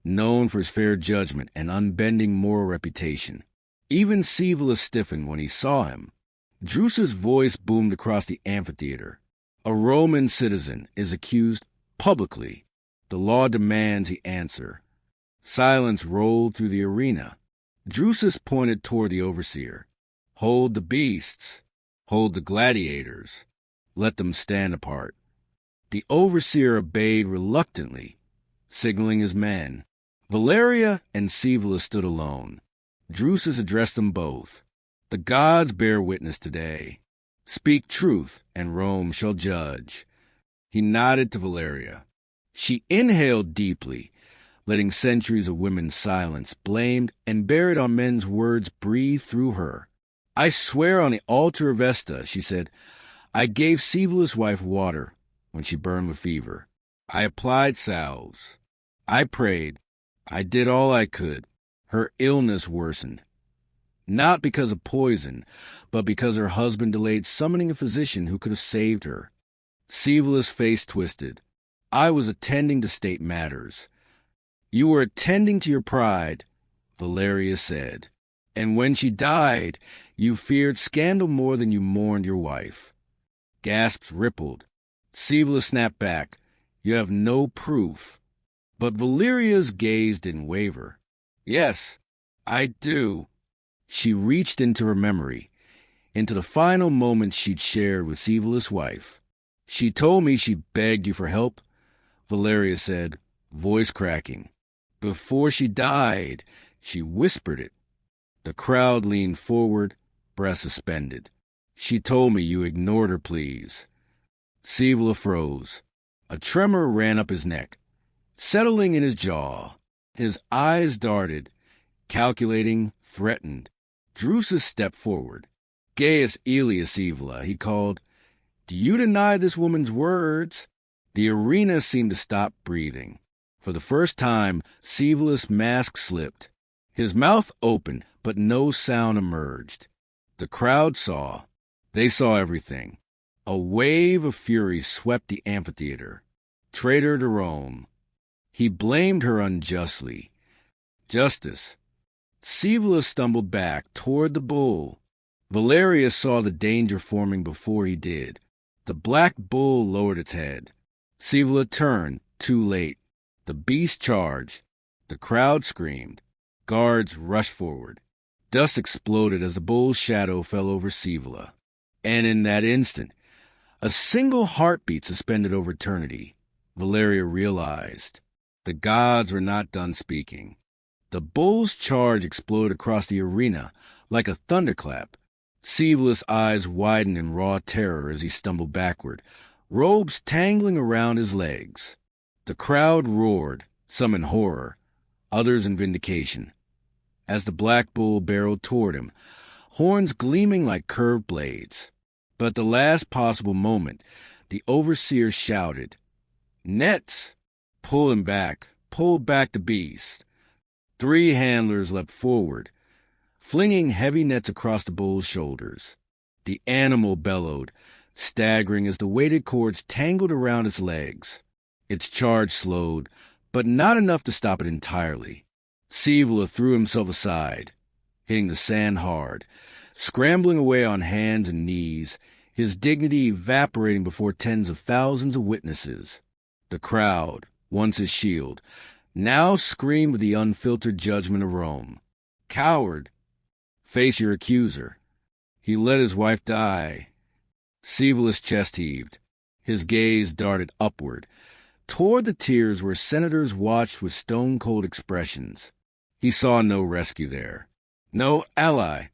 A: known for his fair judgment and unbending moral reputation. Even Sivela stiffened when he saw him. Drusus' voice boomed across the amphitheater. "A Roman citizen is accused publicly. The law demands he answer." Silence rolled through the arena. Drusus pointed toward the overseer. "Hold the beasts. Hold the gladiators. Let them stand apart." The overseer obeyed reluctantly, signaling his men. Valeria and Sivela stood alone. Drusus addressed them both. "The gods bear witness today. Speak truth, and Rome shall judge." He nodded to Valeria. She inhaled deeply, letting centuries of women's silence, blamed and buried on men's words, breathe through her. "I swear on the altar of Vesta," she said, "I gave Sivela's wife water when she burned with fever. I applied salves. I prayed. I did all I could. Her illness worsened. Not because of poison, but because her husband delayed summoning a physician who could have saved her." Sivela's face twisted. "I was attending to state matters." "You were attending to your pride," Valeria said. "And when she died, you feared scandal more than you mourned your wife." Gasps rippled. Sibylla snapped back. You have no proof. But Valeria's gaze didn't waver. Yes, I do. She reached into her memory, into the final moments she'd shared with Sibylla's wife. She told me she begged you for help, Valeria said, voice cracking. Before she died, she whispered it. The crowd leaned forward, breath suspended. She told me you ignored her pleas. Sibylla froze. A tremor ran up his neck, settling in his jaw. His eyes darted, calculating, threatened. Drusus stepped forward. Gaius Aelia, Sibylla, he called. Do you deny this woman's words? The arena seemed to stop breathing. For the first time, Sibylla's mask slipped. His mouth opened, but no sound emerged. The crowd saw. They saw everything. A wave of fury swept the amphitheater. Traitor to Rome. He blamed her unjustly. Justice. Sibylla stumbled back toward the bull. Valeria saw the danger forming before he did. The black bull lowered its head. Sibylla turned, too late. The beast charged. The crowd screamed. Guards rushed forward. Dust exploded as the bull's shadow fell over Sibylla. And in that instant, a single heartbeat suspended over eternity, Valeria realized. The gods were not done speaking. The bull's charge exploded across the arena like a thunderclap. Sibylla's eyes widened in raw terror as he stumbled backward, robes tangling around his legs. The crowd roared, some in horror, others in vindication, as the black bull barreled toward him, horns gleaming like curved blades. But at the last possible moment, the overseer shouted, Nets! Pull him back! Pull back the beast! 3 handlers leapt forward, flinging heavy nets across the bull's shoulders. The animal bellowed, staggering as the weighted cords tangled around its legs. Its charge slowed, but not enough to stop it entirely. Sibylla threw himself aside, hitting the sand hard, scrambling away on hands and knees, his dignity evaporating before tens of thousands of witnesses. The crowd, once his shield, now screamed with the unfiltered judgment of Rome. Coward! Face your accuser. He let his wife die. Sibylla's chest heaved. His gaze darted upward, toward the tiers where senators watched with stone-cold expressions. He saw no rescue there, no ally,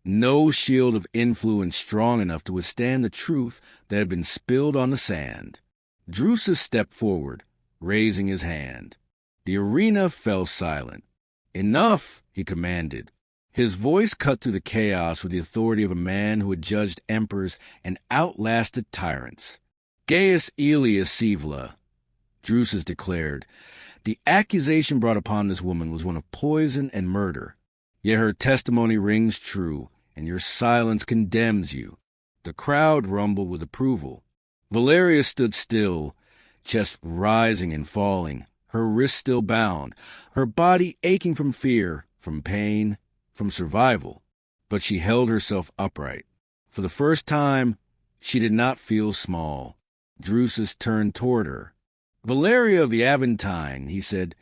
A: no shield of influence strong enough to withstand the truth that had been spilled on the sand. Drusus stepped forward, raising his hand. The arena fell silent. Enough, he commanded. His voice cut through the chaos with the authority of a man who had judged emperors and outlasted tyrants. Gaius Aelia, Sibylla, Drusus declared, the accusation brought upon this woman was one of poison and murder. Yet her testimony rings true, and your silence condemns you. The crowd rumbled with approval. Valeria stood still, chest rising and falling, her wrists still bound, her body aching from fear, from pain, from survival. But she held herself upright. For the first time, she did not feel small. Drusus turned toward her. Valeria of the Aventine, he said,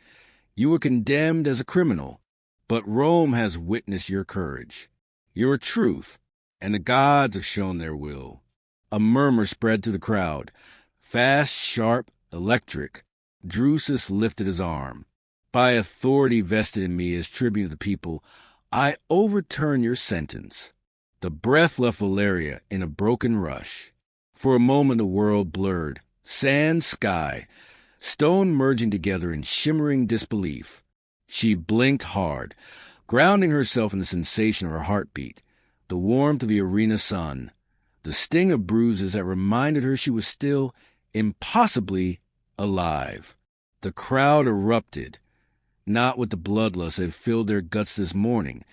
A: you were condemned as a criminal, but Rome has witnessed your courage, your truth, and the gods have shown their will. A murmur spread through the crowd, fast, sharp, electric. Drusus lifted his arm. By authority vested in me as tribune of the people, I overturn your sentence. The breath left Valeria in a broken rush. For a moment the world blurred, sand, sky, stone merging together in shimmering disbelief. She blinked hard, grounding herself in the sensation of her heartbeat, the warmth of the arena sun, the sting of bruises that reminded her she was still, impossibly, alive. The crowd erupted, not with the bloodlust that had filled their guts this morning,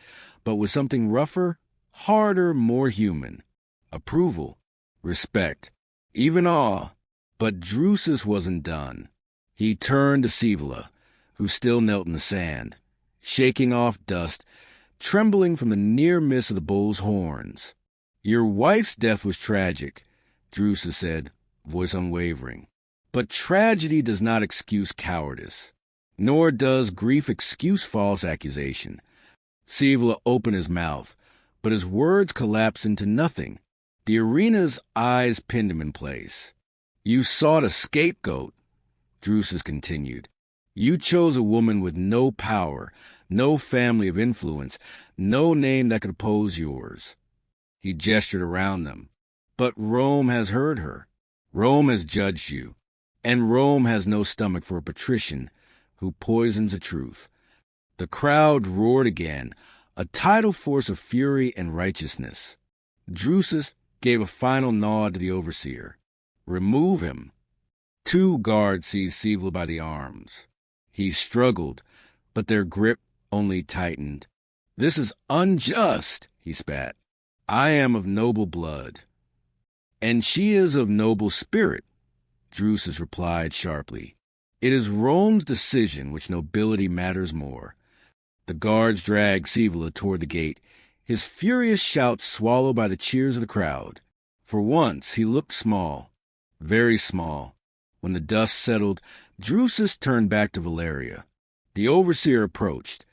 A: but with something rougher, harder, more human. Approval, respect, even awe. But Drusus wasn't done. He turned to Sibylla, who still knelt in the sand, shaking off dust, trembling from the near miss of the bull's horns. Your wife's death was tragic, Drusus said, voice unwavering. But tragedy does not excuse cowardice, nor does grief excuse false accusation. Scaevola opened his mouth, but his words collapsed into nothing. The arena's eyes pinned him in place. You sought a scapegoat, Drusus continued. You chose a woman with no power, no family of influence, no name that could oppose yours. He gestured around them. But Rome has heard her. Rome has judged you. And Rome has no stomach for a patrician who poisons the truth. The crowd roared again, a tidal force of fury and righteousness. Drusus gave a final nod to the overseer. Remove him. 2 guards seized Scaevola by the arms. He struggled, but their grip only tightened. This is unjust, he spat. I am of noble blood. And she is of noble spirit, Drusus replied sharply. It is Rome's decision which nobility matters more. The guards dragged Scaevola toward the gate, his furious shouts swallowed by the cheers of the crowd. For once he looked small, very small. When the dust settled, Drusus turned back to Valeria. The overseer approached,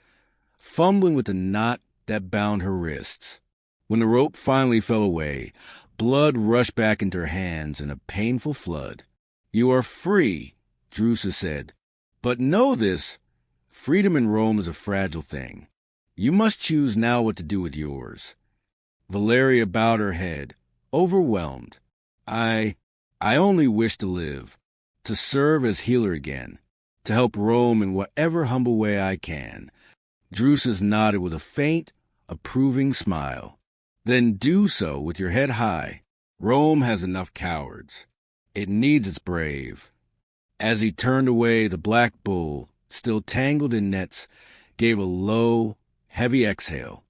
A: fumbling with the knot that bound her wrists. When the rope finally fell away, blood rushed back into her hands in a painful flood. You are free, Drusus said. But know this, freedom in Rome is a fragile thing. You must choose now what to do with yours. Valeria bowed her head, overwhelmed. I only wish to live, to serve as healer again, to help Rome in whatever humble way I can. Drusus nodded with a faint, approving smile. Then do so with your head high. Rome has enough cowards. It needs its brave. As he turned away, the black bull, still tangled in nets, gave a low, heavy exhale.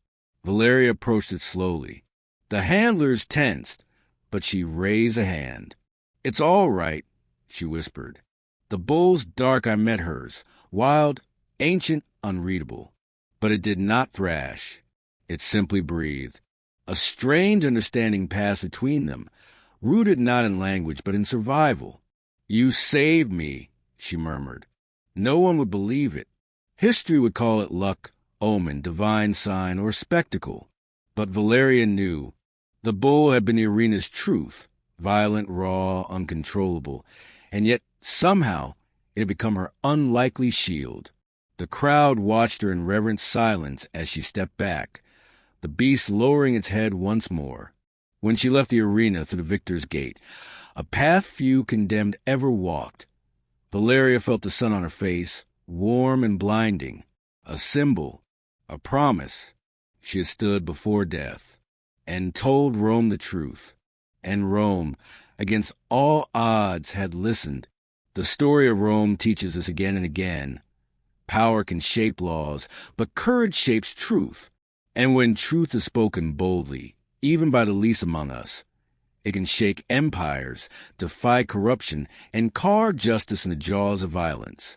A: Valeria approached it slowly. The handlers tensed, but she raised a hand. It's all right, she whispered. The bull's dark I met hers, wild, ancient, unreadable. But it did not thrash. It simply breathed. A strange understanding passed between them, rooted not in language but in survival. You saved me, she murmured. No one would believe it. History would call it luck, omen, divine sign, or spectacle. But Valeria knew. The bull had been the arena's truth, violent, raw, uncontrollable, and yet somehow it had become her unlikely shield. The crowd watched her in reverent silence as she stepped back, the beast lowering its head once more. When she left the arena through the victor's gate, a path few condemned ever walked, Valeria felt the sun on her face, warm and blinding, a symbol, a promise. She had stood before death and told Rome the truth. And Rome, against all odds, had listened. The story of Rome teaches us again and again. Power can shape laws, but courage shapes truth. And when truth is spoken boldly, even by the least among us, it can shake empires, defy corruption, and carve justice in the jaws of violence.